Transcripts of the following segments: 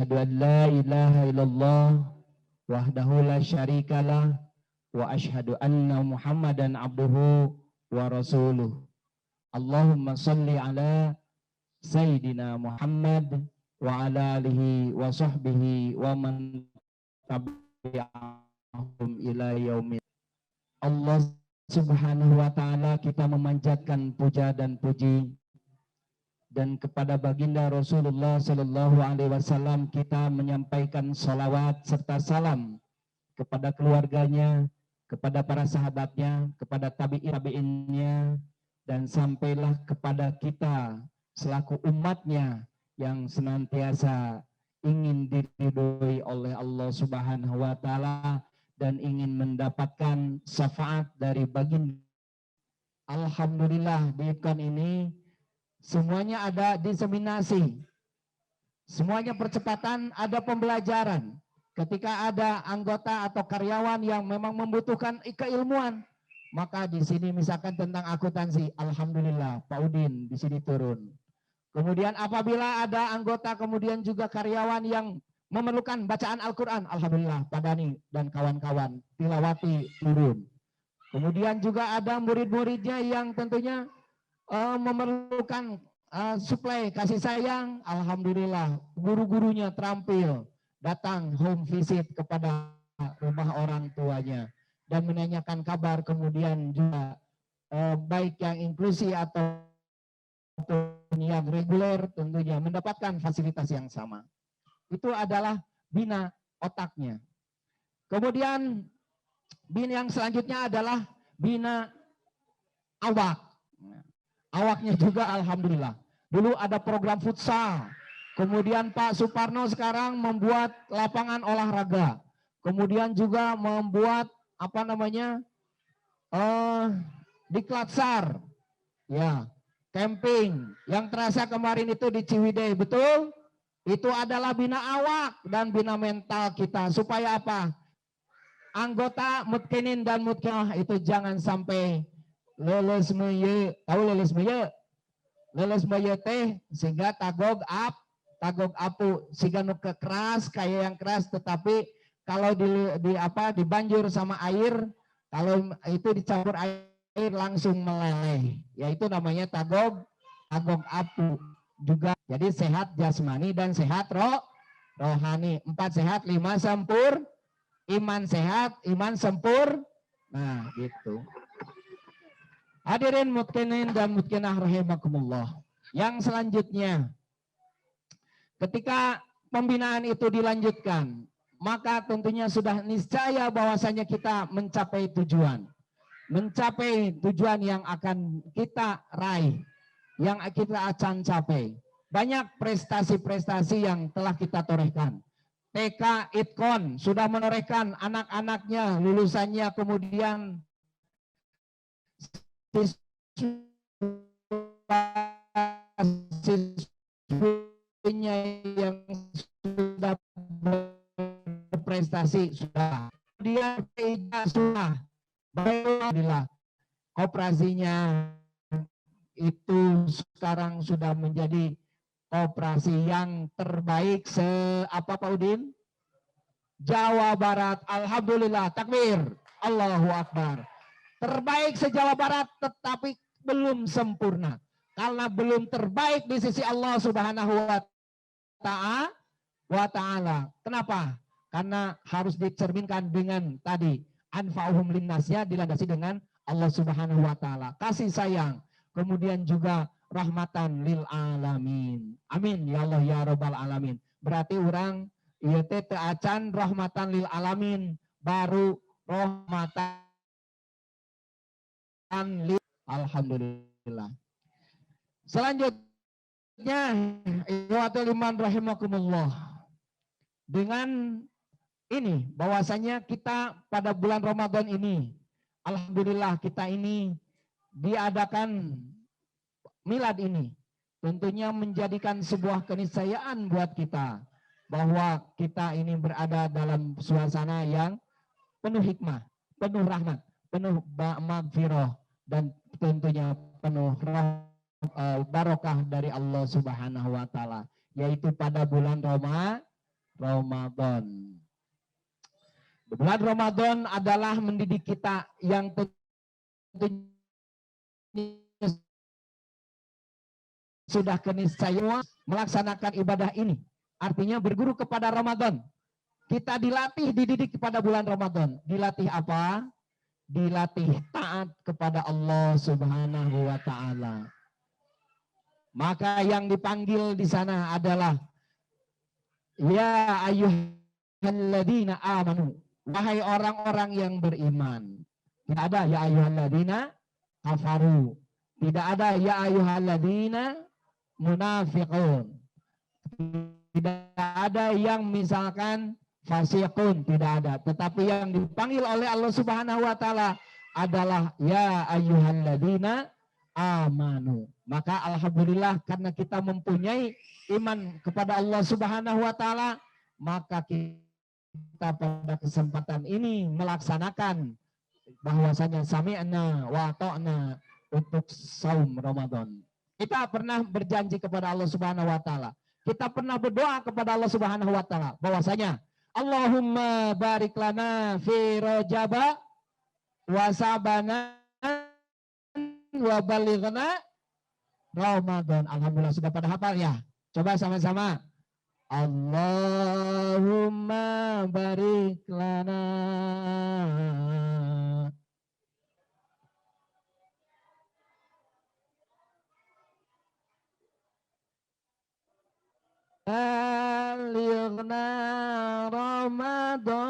asyhadu an la ilaha illallah wahdahu la syarikalah wa asyhadu anna Muhammadan abduhu wa rasuluh. Allahumma salli ala Sayyidina Muhammad wa ala alihi wa sahbihi wa man tabi'ahum ila yaumil. Allah Subhanahu wa ta'ala, kita memanjatkan puja dan puji, dan kepada baginda Rasulullah Sallallahu Alaihi Wasallam kita menyampaikan salawat serta salam kepada keluarganya, kepada para sahabatnya, kepada tabi'innya, dan sampailah kepada kita selaku umatnya yang senantiasa ingin diridhoi oleh Allah Subhanahu wa ta'ala dan ingin mendapatkan syafaat dari baginda. Alhamdulillah di ikon ini semuanya ada diseminasi, semuanya percepatan, ada pembelajaran. Ketika ada anggota atau karyawan yang memang membutuhkan keilmuan, maka di sini misalkan tentang akuntansi, alhamdulillah Pak Udin di sini turun. Kemudian apabila ada anggota kemudian juga karyawan yang memerlukan bacaan Al-Quran, alhamdulillah Pak Dani dan kawan-kawan tilawati turun. Kemudian juga ada murid-muridnya yang tentunya memerlukan suplai kasih sayang, alhamdulillah guru-gurunya terampil datang home visit kepada rumah orang tuanya dan menanyakan kabar, kemudian juga baik yang inklusi atau yang reguler tentunya mendapatkan fasilitas yang sama. Itu adalah bina otaknya. Kemudian bina yang selanjutnya adalah bina awak. Awaknya juga alhamdulillah. Dulu ada program futsal. Kemudian Pak Suparno sekarang membuat lapangan olahraga. Kemudian juga membuat apa namanya? Diklatsar. Ya, camping. Yang terasa kemarin itu di Ciwidey, betul? Itu adalah bina awak dan bina mental kita. Supaya apa? Anggota mutkinin dan mutkinah itu jangan sampai leles meye, tahu leles meye? Leles meye teh sehingga tagog apu, sehingga nu keras kayak yang keras, tetapi kalau dibanjur sama air, kalau itu dicampur air langsung meleleh. Yaitu namanya tagog apu. Juga jadi sehat jasmani dan sehat rohani. 4 sehat, 5 sempur, iman sehat, iman sempur. Nah gitu. Hadirin mutkinin dan mutkinah rahimakumullah. Yang selanjutnya, ketika pembinaan itu dilanjutkan, maka tentunya sudah niscaya bahwasanya kita mencapai tujuan. Mencapai tujuan yang akan kita raih, yang kita akan capai. Banyak prestasi-prestasi yang telah kita torehkan. TK Itkon sudah menorehkan anak-anaknya, lulusannya, kemudian siswinya yang sudah berprestasi sudah. Dia sudah. Alhamdulillah, koperasinya itu sekarang sudah menjadi koperasi yang terbaik Pak Udin? Jawa Barat. Alhamdulillah, takbir, Allahu Akbar. Terbaik se-Jawa Barat, tetapi belum sempurna. Karena belum terbaik di sisi Allah Subhanahu wa ta'ala. Kenapa? Karena harus dicerminkan dengan tadi anfa'uhum linnasnya dilandasi dengan Allah Subhanahu wa ta'ala. Kasih sayang. Kemudian juga rahmatan lil alamin. Amin ya Allah ya rabbal alamin. Berarti orang ieu teh teu acan rahmatan lil alamin, baru rahmatan lil alhamdulillah. Selanjutnya ikhwatul iman rahimakumullah. Dengan ini bahwasanya kita pada bulan Ramadan ini alhamdulillah kita ini diadakan milad ini, tentunya menjadikan sebuah keniscayaan buat kita bahwa kita ini berada dalam suasana yang penuh hikmah, penuh rahmat, penuh maghfirah, dan tentunya penuh barokah dari Allah Subhanahu wa ta'ala, yaitu pada bulan Ramadan. Bulan Ramadan adalah mendidik kita yang tentunya sudah keniscayaan melaksanakan ibadah ini. Artinya berguru kepada Ramadan. Kita dilatih, dididik kepada bulan Ramadan. Dilatih apa? Dilatih taat kepada Allah Subhanahu wa Ta'ala. Maka yang dipanggil di sana adalah ya ayyuhalladzina amanu, wahai orang-orang yang beriman. Tidak ada ya ayyuhalladzina kafaru. Tidak ada ya ayyuhalladzina munafiqun. Tidak ada yang misalkan fasiqun, tidak ada. Tetapi yang dipanggil oleh Allah Subhanahu wa Ta'ala adalah ya ayyuhalladzina amanu. Maka alhamdulillah karena kita mempunyai iman kepada Allah Subhanahu wa Ta'ala, maka kita pada kesempatan ini melaksanakan bahwasanya sami'na wa ta'na untuk saum Ramadan. Kita pernah berjanji kepada Allah Subhanahu wa Ta'ala. Kita pernah berdoa kepada Allah Subhanahu wa Ta'ala bahwasanya Allahumma barik lana fi Rajaba wa sabana wa balighna Ramadan. Alhamdulillah sudah pada hafal ya. Coba sama-sama. Allahumma barik lana. Balighna Ramadan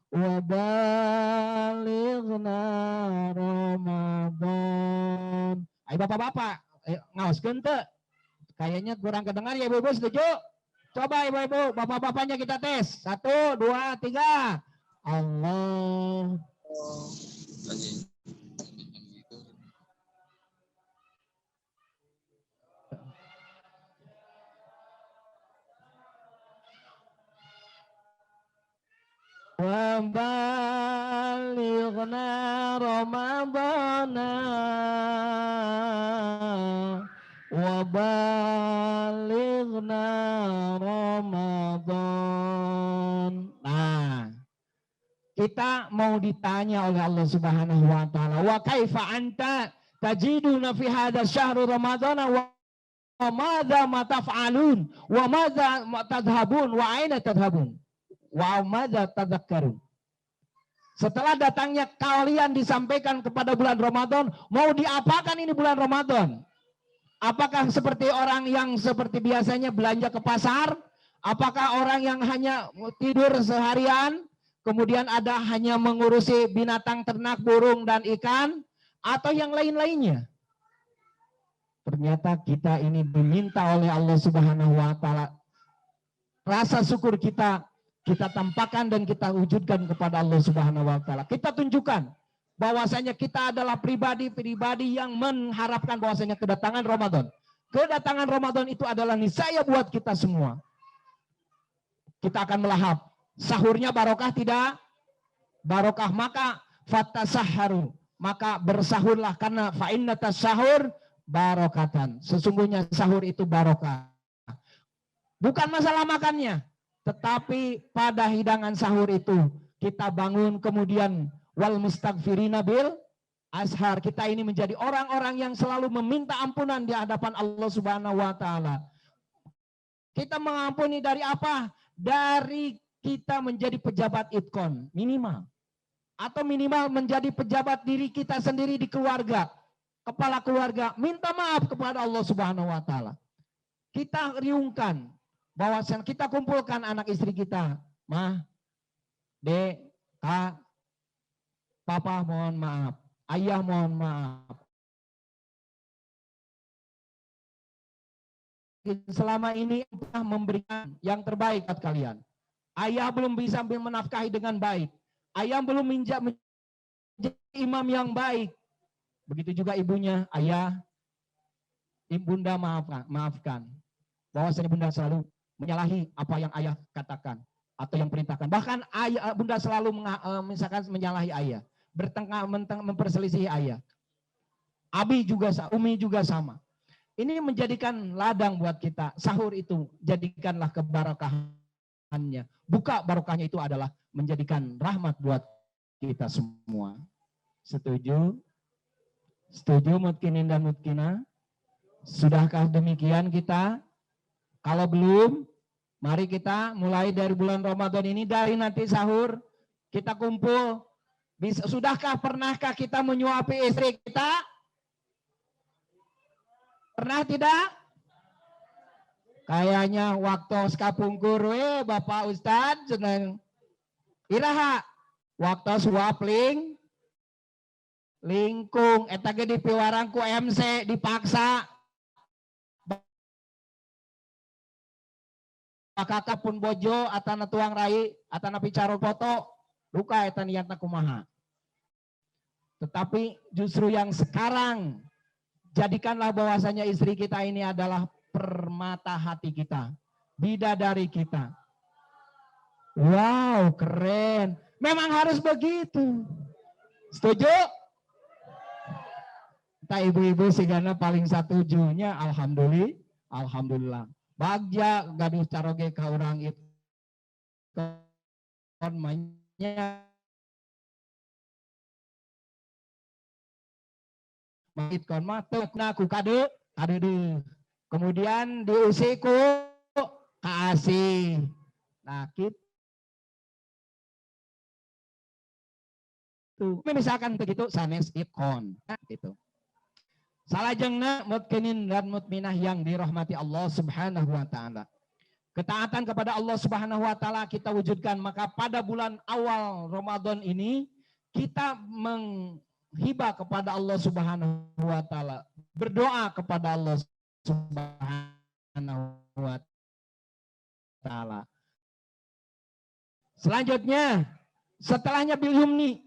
wa balighna Ramadan. Ayo bapak-bapak, ngaoskeun teu? Kayaknya kurang kedengar ya ibu-ibu, setuju? Coba ibu-ibu, bapak-bapaknya kita tes. 1, 2, 3. Allah. Wa balighna Ramadana wa balighna Ramadan. Nah, kita mau ditanya oleh Allah Subhanahu wa Ta'ala, wa kaifa anta tajiduna fi hadha syahr Ramadan wa madza ma taf'alun wa madza tadhhabun wa aina tadhhabun wa madza tadhakkarun. Setelah datangnya kalian disampaikan kepada bulan Ramadan, mau diapakan ini bulan Ramadan? Apakah seperti orang yang seperti biasanya belanja ke pasar? Apakah orang yang hanya tidur seharian? Kemudian ada hanya mengurusi binatang ternak, burung dan ikan? Atau yang lain-lainnya? Ternyata kita ini diminta oleh Allah Subhanahu wa Ta'ala. Rasa syukur kita tampakkan dan kita wujudkan kepada Allah Subhanahu wa Ta'ala. Kita tunjukkan bahwasanya kita adalah pribadi-pribadi yang mengharapkan bahwasanya kedatangan Ramadan. Kedatangan Ramadan itu adalah niscaya buat kita semua. Kita akan melahap. Sahurnya barokah tidak? Barokah. Maka fatasahharu. Maka bersahurlah karena fa'inna tasahur barokatan. Sesungguhnya sahur itu barokah. Bukan masalah makannya. Tetapi pada hidangan sahur itu kita bangun kemudian wal mustaghfirina bil ashar. Kita ini menjadi orang-orang yang selalu meminta ampunan di hadapan Allah Subhanahu wa Ta'ala. Kita mengampuni dari apa? Dari kita menjadi pejabat itkon minimal. Atau minimal menjadi pejabat diri kita sendiri di keluarga. Kepala keluarga minta maaf kepada Allah Subhanahu wa Ta'ala. Kita riungkan bahwasan kita kumpulkan anak istri kita, Mah, Dek, Kak, Papa mohon maaf, Ayah mohon maaf. Selama ini telah memberikan yang terbaik buat kalian. Ayah belum bisa menafkahi dengan baik. Ayah belum menjadi imam yang baik. Begitu juga ibunya, ayah, ibunda maafkan. Bahwasanya bunda selalu menyalahi apa yang ayah katakan atau yang perintahkan. Bahkan ayah, bunda selalu misalkan menyalahi ayah, bertengkar memperselisihi ayah. Abi juga, Umi juga sama. ini menjadikan ladang buat kita. Sahur itu jadikanlah keberkahannya. Buka barokahnya itu adalah menjadikan rahmat buat kita semua. Setuju? Setuju mutkinin dan mutkina? Sudahkah demikian kita? Kalau belum, mari kita mulai dari bulan Ramadan ini, dari nanti sahur, kita kumpul. Sudahkah, pernahkah kita menyuapi istri kita? Pernah tidak? Kayaknya waktu sekapungkur, Bapak Ustadz senang. Iraha, waktu suap lingkung, etage di piwarangku MC dipaksa. Kakak pun bojo, atana tuang rai, atana picara foto, luka etan niatna kumaha. Tetapi justru yang sekarang, jadikanlah bahwasanya istri kita ini adalah permata hati kita, bidadari kita. Wow, keren. Memang harus begitu. Setuju? Kita ibu-ibu sigana paling setujunya, alhamdulillah. Alhamdulillah. Bagja gaduh caroge ka urang itu konmanya mait kon mah teu ku kade deui. Kemudian diusiku kasih. Nah, gitu. Misalkan begitu sanes ikon gitu. Salajengna mutkinin dan mutminah yang dirahmati Allah Subhanahu wa taala. Ketaatan kepada Allah Subhanahu wa taala kita wujudkan, maka pada bulan awal Ramadan ini kita menghibah kepada Allah Subhanahu wa taala, berdoa kepada Allah Subhanahu wa taala. Selanjutnya, setelahnya bil yumni.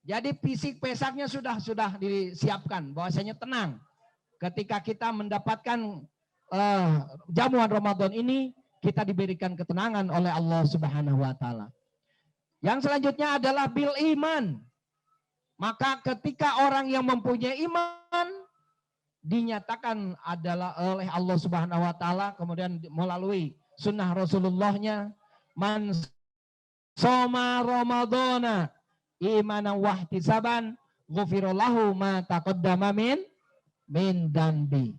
Jadi fisik pesaknya sudah disiapkan, bahwasanya tenang. Ketika kita mendapatkan jamuan Ramadan ini, kita diberikan ketenangan oleh Allah Subhanahu wa taala. Yang selanjutnya adalah bil iman. Maka ketika orang yang mempunyai iman dinyatakan adalah oleh Allah Subhanahu wa taala, kemudian melalui sunnah Rasulullahnya, man soma Ramadana imanan wahtisaban ghufirallahu ma taqaddama min dambi.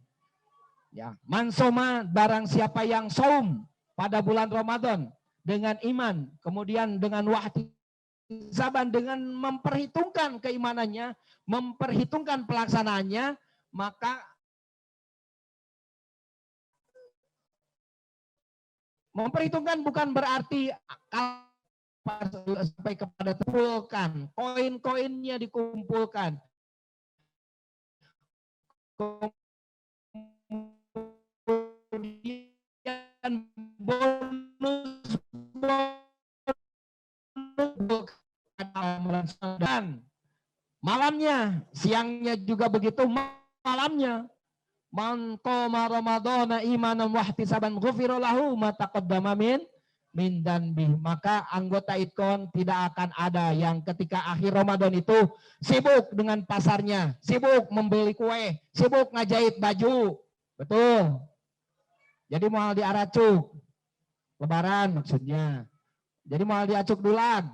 Ya, mansoma, barang siapa yang saum pada bulan Ramadan dengan iman, kemudian dengan wahtisaban, dengan memperhitungkan keimanannya, memperhitungkan pelaksanaannya, maka memperhitungkan bukan berarti sampai kepada kumpulkan, koin-koinnya dikumpulkan, kemudian bonus dan malamnya, siangnya juga begitu, malamnya man qoma ramadhana imanan wahtisaban ghufira lahu ma taqaddama min danbi. Maka anggota Itkon tidak akan ada yang ketika akhir Ramadan itu sibuk dengan pasarnya, sibuk membeli kue, sibuk ngajahit baju. Betul. Jadi mau diaracuk lebaran maksudnya. Jadi mau diacuk dulag,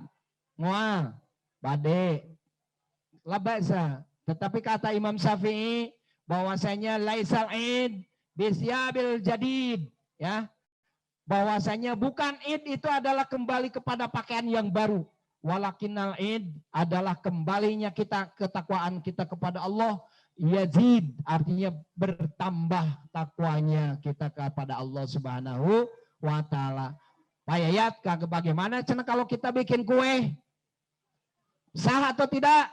ngoal, bade, labasa. Tetapi kata Imam Syafi'i bahwasanya laisal id bisyabil jadid, ya. Bahwasanya bukan id itu adalah kembali kepada pakaian yang baru. Walakinnal id adalah kembalinya kita ketakwaan kita kepada Allah. Yazid artinya bertambah takwanya kita kepada Allah Subhanahu wa taala. Payayat bagaimana cina kalau kita bikin kue? Sah atau tidak?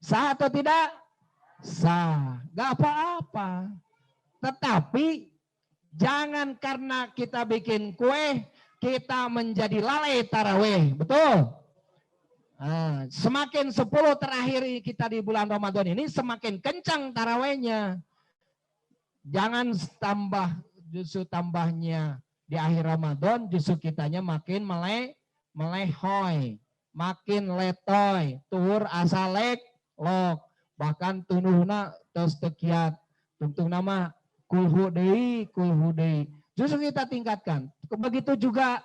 Sah atau tidak? Sah. Gak apa-apa. Tetapi jangan karena kita bikin kue, kita menjadi lalai tarawih. Betul? Nah, semakin 10 terakhir kita di bulan Ramadan ini, semakin kencang tarawihnya. Jangan justru tambahnya di akhir Ramadan, justru kitanya makin melehoy, makin letoy, tuhur asalek, lok. Bahkan tunuhna tos tekiat Tungtung nama kulhu deui. Justru kita tingkatkan. Begitu juga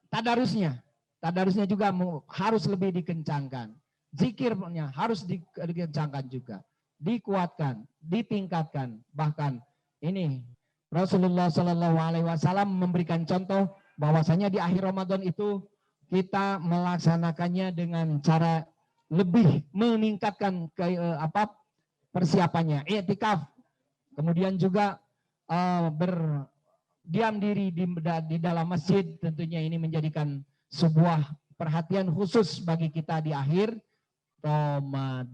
tadarusnya. Tadarusnya juga harus lebih dikencangkan. Zikirnya harus dikencangkan juga. Dikuatkan, ditingkatkan. Bahkan ini Rasulullah Shallallahu Alaihi Wasallam memberikan contoh bahwasanya di akhir Ramadan itu kita melaksanakannya dengan cara lebih meningkatkan persiapannya, i'tikaf. Kemudian juga berdiam diri di dalam masjid, tentunya ini menjadikan sebuah perhatian khusus bagi kita di akhir Ramadan.